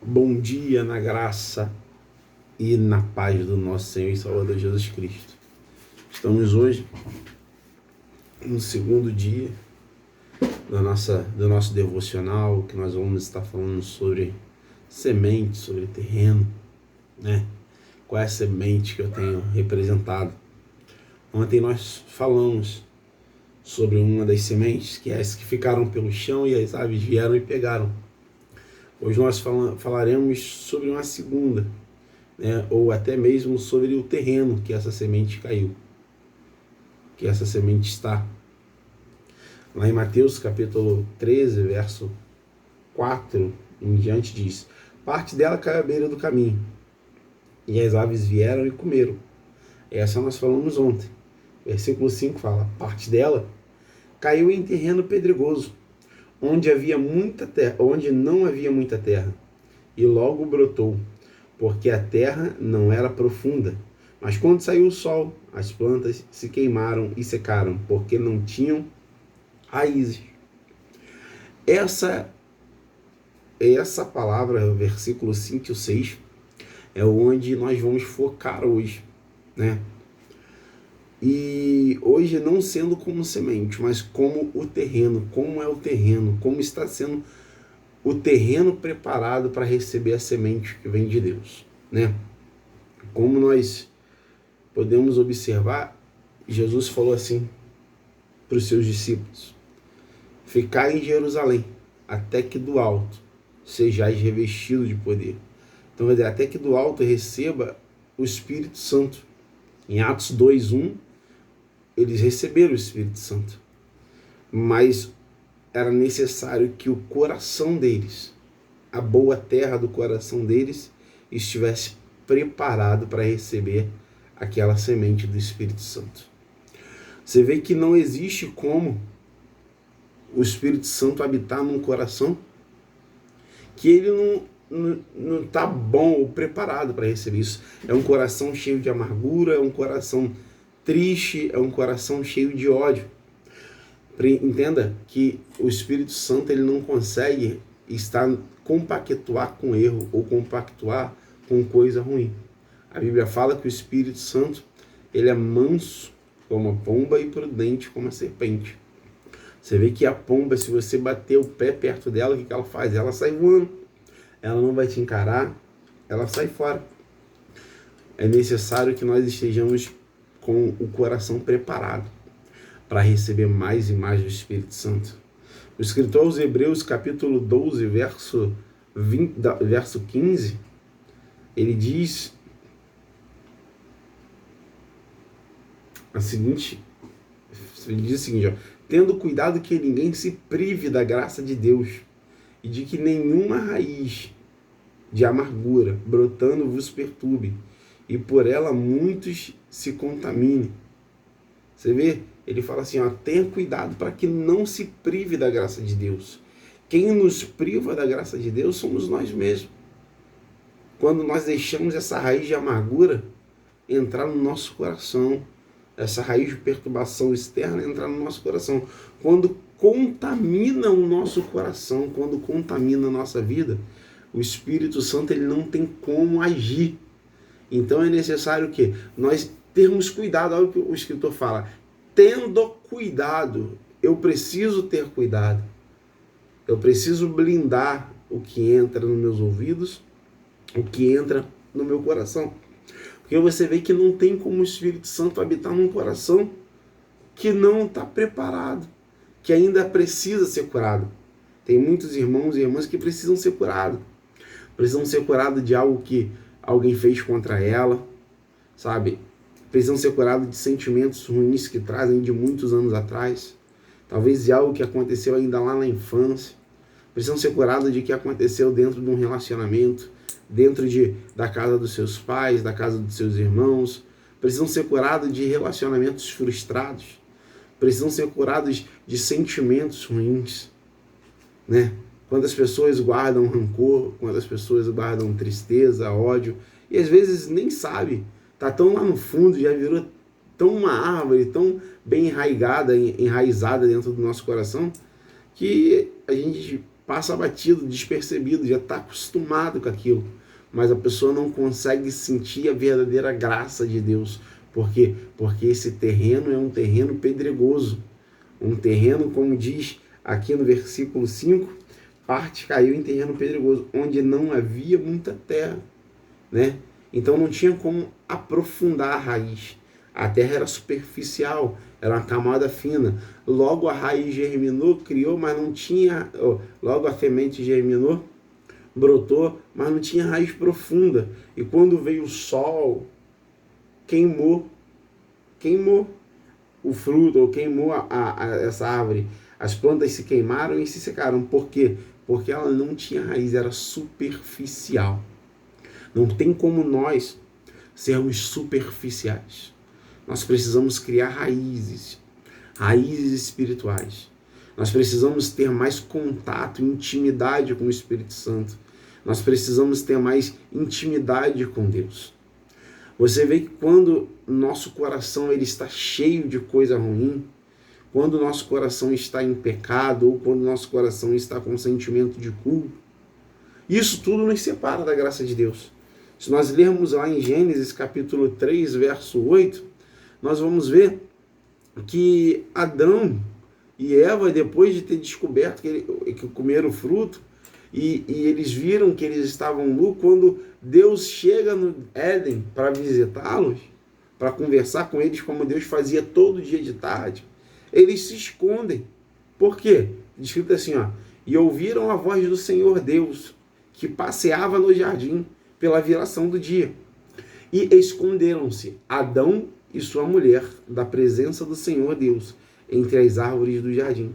Bom dia na graça e na paz do nosso Senhor e Salvador Jesus Cristo. Estamos hoje no segundo dia do nosso devocional, que nós vamos estar falando sobre semente, sobre terreno, né? Qual é a semente que eu tenho representado? Ontem nós falamos sobre uma das sementes, que é as que ficaram pelo chão e as aves vieram e pegaram. Hoje nós falaremos sobre uma segunda, né? Ou até mesmo sobre o terreno que essa semente caiu, que essa semente está. Lá em Mateus capítulo 13, verso 4 em diante diz: parte dela caiu à beira do caminho, e as aves vieram e comeram. Essa nós falamos ontem. Versículo 5 fala: parte dela caiu em terreno pedregoso, onde não havia muita terra, e logo brotou, porque a terra não era profunda. Mas quando saiu o sol, as plantas se queimaram e secaram, porque não tinham raízes. Essa palavra, versículo 5 e 6, é onde nós vamos focar hoje, né? E hoje não sendo como semente, mas como o terreno, como é o terreno, como está sendo o terreno preparado para receber a semente que vem de Deus, né? Como nós podemos observar, Jesus falou assim para os seus discípulos: ficai em Jerusalém, até que do alto sejais revestidos de poder. Então, quer dizer, até que do alto receba o Espírito Santo. Em Atos 2:1, eles receberam o Espírito Santo, mas era necessário que o coração deles, a boa terra do coração deles, estivesse preparado para receber aquela semente do Espírito Santo. Você vê que não existe como o Espírito Santo habitar num coração que ele não está bom ou preparado para receber isso. É um coração cheio de amargura, é um coração triste, é um coração cheio de ódio. Entenda que o Espírito Santo ele não consegue compactuar com erro ou compactuar com coisa ruim. A Bíblia fala que o Espírito Santo ele é manso como a pomba e prudente como a serpente. Você vê que a pomba, se você bater o pé perto dela, o que ela faz? Ela sai voando. Ela não vai te encarar, ela sai fora. É necessário que nós estejamos com o coração preparado para receber mais e mais do Espírito Santo. O escritor aos Hebreus, capítulo 12, verso 15, ele diz o seguinte, ó: tendo cuidado que ninguém se prive da graça de Deus, e de que nenhuma raiz de amargura brotando vos perturbe, e por ela muitos se contaminem. Você vê? Ele fala assim, ó, tenha cuidado para que não se prive da graça de Deus. Quem nos priva da graça de Deus somos nós mesmos. Quando nós deixamos essa raiz de amargura entrar no nosso coração, essa raiz de perturbação externa entrar no nosso coração, quando contamina o nosso coração, quando contamina a nossa vida, o Espírito Santo ele não tem como agir. Então é necessário que nós termos cuidado. Olha o que o escritor fala: tendo cuidado. Eu preciso ter cuidado. Eu preciso blindar o que entra nos meus ouvidos, o que entra no meu coração. Porque você vê que não tem como o Espírito Santo habitar num coração que não está preparado, que ainda precisa ser curado. Tem muitos irmãos e irmãs que precisam ser curados. Precisam ser curados de algo que alguém fez contra ela, sabe? Precisam ser curados de sentimentos ruins que trazem de muitos anos atrás. Talvez de algo que aconteceu ainda lá na infância. Precisam ser curados de que aconteceu dentro de um relacionamento, dentro da casa dos seus pais, da casa dos seus irmãos. Precisam ser curados de relacionamentos frustrados. Precisam ser curados de sentimentos ruins, né? Quando as pessoas guardam rancor, quando as pessoas guardam tristeza, ódio, e às vezes nem sabe, tá tão lá no fundo, já virou tão uma árvore, tão bem enraizada dentro do nosso coração, que a gente passa batido, despercebido, já está acostumado com aquilo. Mas a pessoa não consegue sentir a verdadeira graça de Deus. Por quê? Porque esse terreno é um terreno pedregoso. Um terreno, como diz aqui no versículo 5, parte caiu em terreno pedregoso, onde não havia muita terra, né? Então não tinha como aprofundar a raiz. A terra era superficial, era uma camada fina. Logo a raiz germinou, criou, mas não tinha... Logo a semente germinou, brotou, mas não tinha raiz profunda. E quando veio o sol, queimou o fruto, ou queimou essa árvore. As plantas se queimaram e se secaram. Por quê? Porque ela não tinha raiz, era superficial. Não tem como nós sermos superficiais. Nós precisamos criar raízes espirituais. Nós precisamos ter mais contato, intimidade com o Espírito Santo. Nós precisamos ter mais intimidade com Deus. Você vê que quando nosso coração ele está cheio de coisa ruim, quando nosso coração está em pecado, ou quando nosso coração está com sentimento de culpa, isso tudo nos separa da graça de Deus. Se nós lermos lá em Gênesis capítulo 3, verso 8, nós vamos ver que Adão e Eva, depois de ter descoberto que comeram o fruto, e eles viram que eles estavam nus, quando Deus chega no Éden para visitá-los, para conversar com eles, como Deus fazia todo dia de tarde, eles se escondem. Por quê? Escrito assim, ó, e ouviram a voz do Senhor Deus, que passeava no jardim pela viração do dia. E esconderam-se Adão e sua mulher da presença do Senhor Deus entre as árvores do jardim.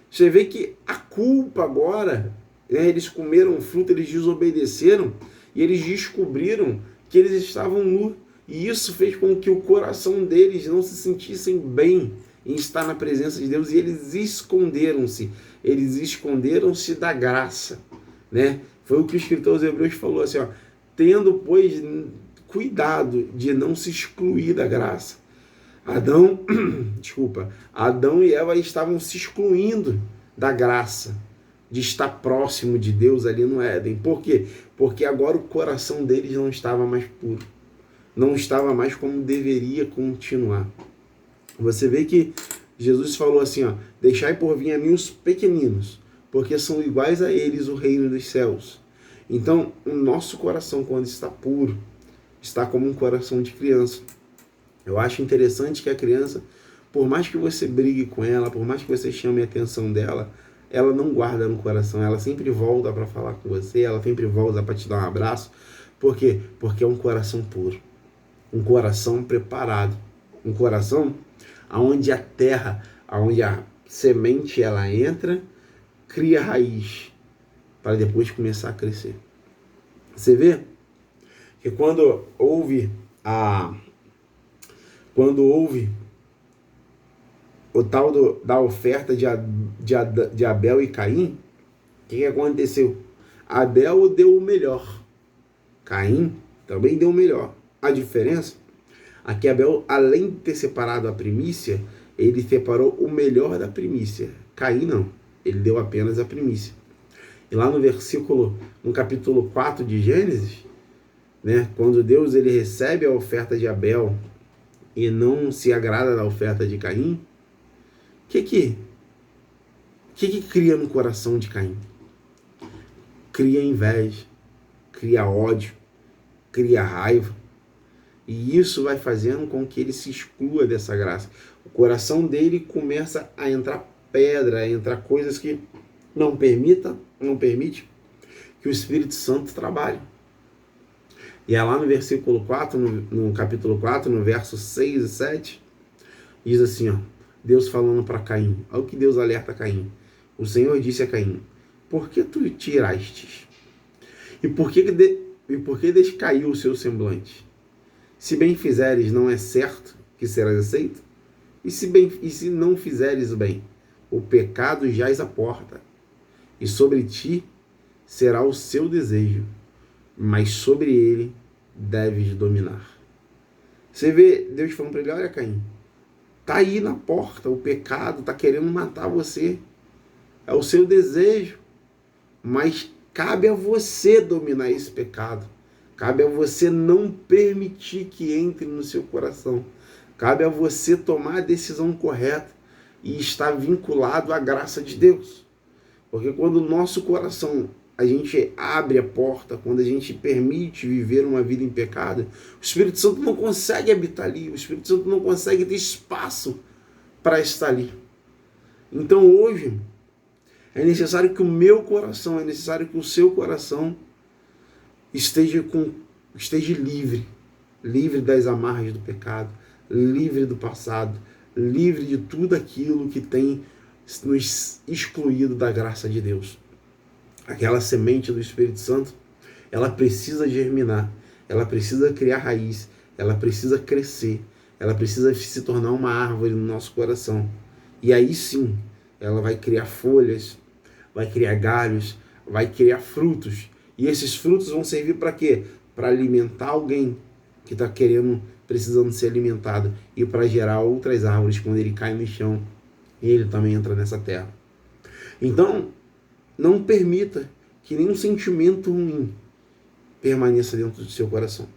Você vê que a culpa agora, né, eles comeram fruto, eles desobedeceram e eles descobriram que eles estavam nus. E isso fez com que o coração deles não se sentissem bem em estar na presença de Deus, e eles esconderam-se. Eles esconderam-se da graça, né? Foi o que o escritor aos Hebreus falou assim, ó, tendo, pois, cuidado de não se excluir da graça. Adão e Eva estavam se excluindo da graça, de estar próximo de Deus ali no Éden. Por quê? Porque agora o coração deles não estava mais puro. Não estava mais como deveria continuar. Você vê que Jesus falou assim, ó, deixai por vir a mim os pequeninos, porque são iguais a eles o reino dos céus. Então, o nosso coração, quando está puro, está como um coração de criança. Eu acho interessante que a criança, por mais que você brigue com ela, por mais que você chame a atenção dela, ela não guarda no coração, ela sempre volta para falar com você, ela sempre volta para te dar um abraço. Por quê? Porque é um coração puro, um coração preparado, um coração onde a terra, onde a semente ela entra, cria raiz, para depois começar a crescer. Você vê que quando houve o tal da oferta de Abel e Caim, o que aconteceu? Abel deu o melhor, Caim também deu o melhor. A diferença é que Abel, além de ter separado a primícia, ele separou o melhor da primícia. Caim não, ele deu apenas a primícia. E lá no capítulo 4 de Gênesis, né, quando Deus ele recebe a oferta de Abel e não se agrada da oferta de Caim, o que cria no coração de Caim? Cria inveja, cria ódio, cria raiva. E isso vai fazendo com que ele se exclua dessa graça. O coração dele começa a entrar pedra, a entrar coisas que não permite que o Espírito Santo trabalhe. E é lá no versículo 4, no capítulo 4, no verso 6 e 7, diz assim, ó, Deus falando para Caim, olha o que Deus alerta a Caim. O Senhor disse a Caim, por que tu tiraste? E por que descaiu o seu semblante? Se bem fizeres, não é certo que serás aceito? E se não fizeres o bem, o pecado jaz à porta, e sobre ti será o seu desejo, mas sobre ele deves dominar. Você vê Deus falando para ele, olha Caim, tá aí na porta, o pecado tá querendo matar você, é o seu desejo, mas cabe a você dominar esse pecado. Cabe a você não permitir que entre no seu coração. Cabe a você tomar a decisão correta e estar vinculado à graça de Deus. Porque quando o nosso coração, a gente abre a porta, quando a gente permite viver uma vida em pecado, o Espírito Santo não consegue habitar ali, o Espírito Santo não consegue ter espaço para estar ali. Então hoje, é necessário que o meu coração, é necessário que o seu coração esteja livre das amarras do pecado, livre do passado, livre de tudo aquilo que tem nos excluído da graça de Deus. Aquela semente do Espírito Santo, ela precisa germinar, ela precisa criar raiz, ela precisa crescer, ela precisa se tornar uma árvore no nosso coração. E aí sim, ela vai criar folhas, vai criar galhos, vai criar frutos. E esses frutos vão servir para quê? Para alimentar alguém que está precisando ser alimentado, e para gerar outras árvores quando ele cai no chão. Ele também entra nessa terra. Então, não permita que nenhum sentimento ruim permaneça dentro do seu coração.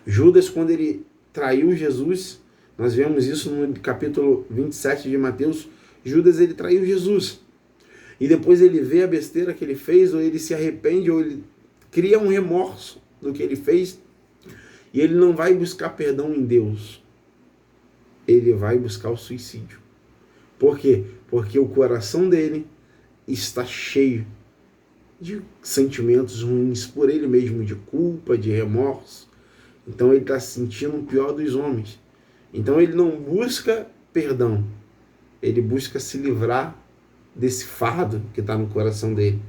Judas, quando ele traiu Jesus, nós vemos isso no capítulo 27 de Mateus, Judas, ele traiu Jesus. E depois ele vê a besteira que ele fez, ou ele se arrepende, ou ele cria um remorso do que ele fez, e ele não vai buscar perdão em Deus. Ele vai buscar o suicídio. Por quê? Porque o coração dele está cheio de sentimentos ruins por ele mesmo, de culpa, de remorso. Então ele está se sentindo o pior dos homens. Então ele não busca perdão, ele busca se livrar desse fardo que está no coração dele.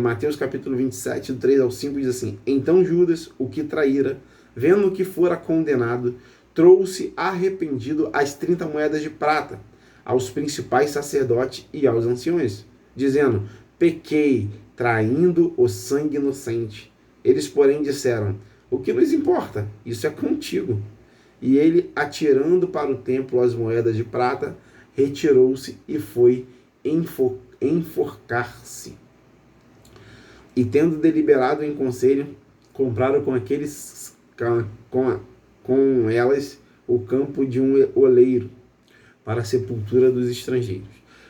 Mateus capítulo 27, do 3 ao 5, diz assim: Então Judas, o que traíra, vendo que fora condenado, trouxe arrependido as 30 moedas de prata aos principais sacerdotes e aos anciões, dizendo: Pequei, traindo o sangue inocente. Eles, porém, disseram: O que nos importa? Isso é contigo. E ele, atirando para o templo as moedas de prata, retirou-se e foi enforcar-se. E tendo deliberado em conselho, compraram com elas o campo de um oleiro para a sepultura dos estrangeiros.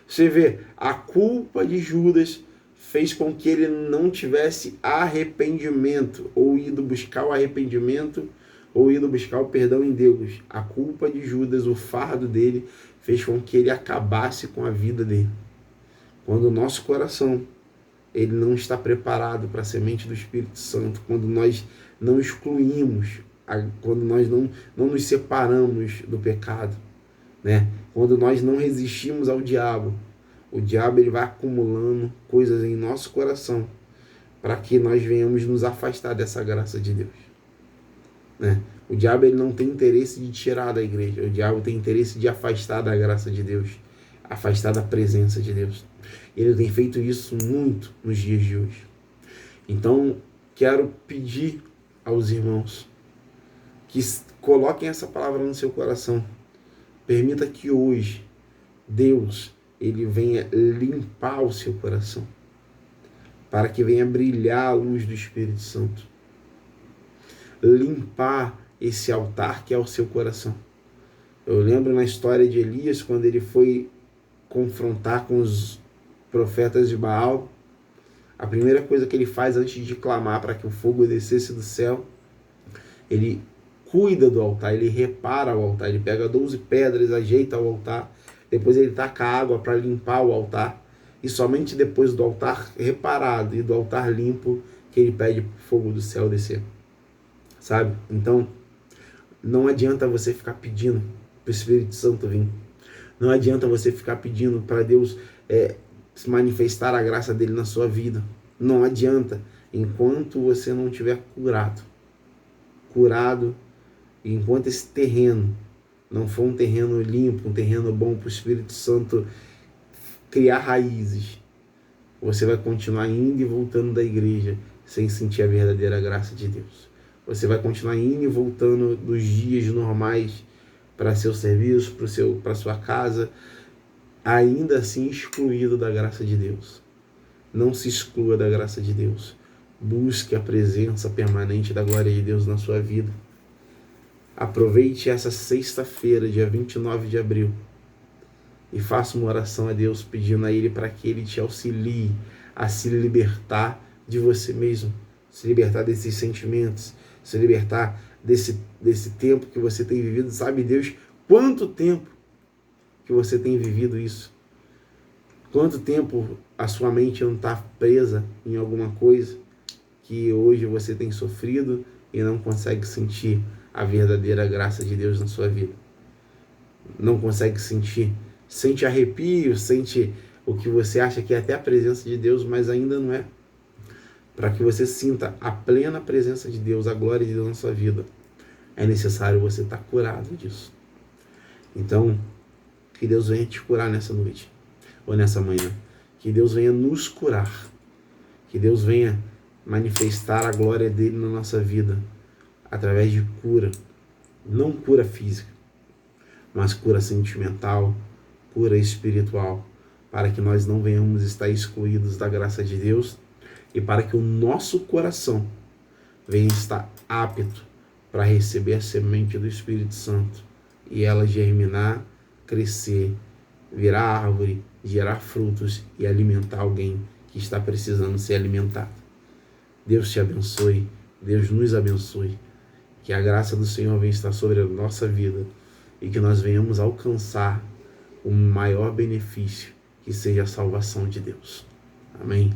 Você vê, a culpa de Judas fez com que ele não tivesse arrependimento, ou ido buscar o arrependimento, ou ido buscar o perdão em Deus. A culpa de Judas, o fardo dele, fez com que ele acabasse com a vida dele. Quando o nosso coração ele não está preparado para a semente do Espírito Santo, quando nós não excluímos, quando nós não nos separamos do pecado, né? Quando nós não resistimos ao diabo, o diabo ele vai acumulando coisas em nosso coração para que nós venhamos nos afastar dessa graça de Deus, né? O diabo ele não tem interesse de tirar da igreja, o diabo tem interesse de afastar da graça de Deus, afastar da presença de Deus. Ele tem feito isso muito nos dias de hoje. Então, quero pedir aos irmãos que coloquem essa palavra no seu coração. Permita que hoje Deus ele venha limpar o seu coração, para que venha brilhar a luz do Espírito Santo. Limpar esse altar que é o seu coração. Eu lembro na história de Elias, quando ele foi confrontar com os profetas de Baal, a primeira coisa que ele faz antes de clamar para que o fogo descesse do céu, ele cuida do altar, ele repara o altar, ele pega 12 pedras, ajeita o altar, depois ele taca água para limpar o altar, e somente depois do altar reparado e do altar limpo que ele pede para o fogo do céu descer. Sabe? Então, não adianta você ficar pedindo para o Espírito Santo vir. Não adianta você ficar pedindo para Deus se manifestar a graça dele na sua vida. Não adianta, enquanto você não tiver curado, enquanto esse terreno não for um terreno limpo, um terreno bom para o Espírito Santo criar raízes, você vai continuar indo e voltando da igreja sem sentir a verdadeira graça de Deus. Você vai continuar indo e voltando dos dias normais para seu serviço, para sua casa, ainda assim excluído da graça de Deus. Não se exclua da graça de Deus. Busque a presença permanente da glória de Deus na sua vida. Aproveite essa sexta-feira, dia 29 de abril, e faça uma oração a Deus pedindo a Ele para que Ele te auxilie a se libertar de você mesmo, se libertar desses sentimentos, se libertar desse tempo que você tem vivido. Sabe, Deus, quanto tempo que você tem vivido isso? Quanto tempo a sua mente não está presa em alguma coisa que hoje você tem sofrido e não consegue sentir a verdadeira graça de Deus na sua vida? Não consegue sentir. Sente arrepio, sente o que você acha que é até a presença de Deus, mas ainda não é. Para que você sinta a plena presença de Deus, a glória de Deus na sua vida, é necessário você estar curado disso. Então, que Deus venha te curar nessa noite, ou nessa manhã. Que Deus venha nos curar. Que Deus venha manifestar a glória dele na nossa vida, através de cura. Não cura física, mas cura sentimental, cura espiritual, para que nós não venhamos estar excluídos da graça de Deus e para que o nosso coração venha estar apto para receber a semente do Espírito Santo e ela germinar, crescer, virar árvore, gerar frutos e alimentar alguém que está precisando ser alimentado. Deus te abençoe, Deus nos abençoe, que a graça do Senhor venha estar sobre a nossa vida e que nós venhamos alcançar o maior benefício, que seja a salvação de Deus. Amém?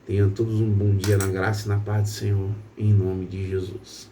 Tenham todos um bom dia na graça e na paz do Senhor, em nome de Jesus.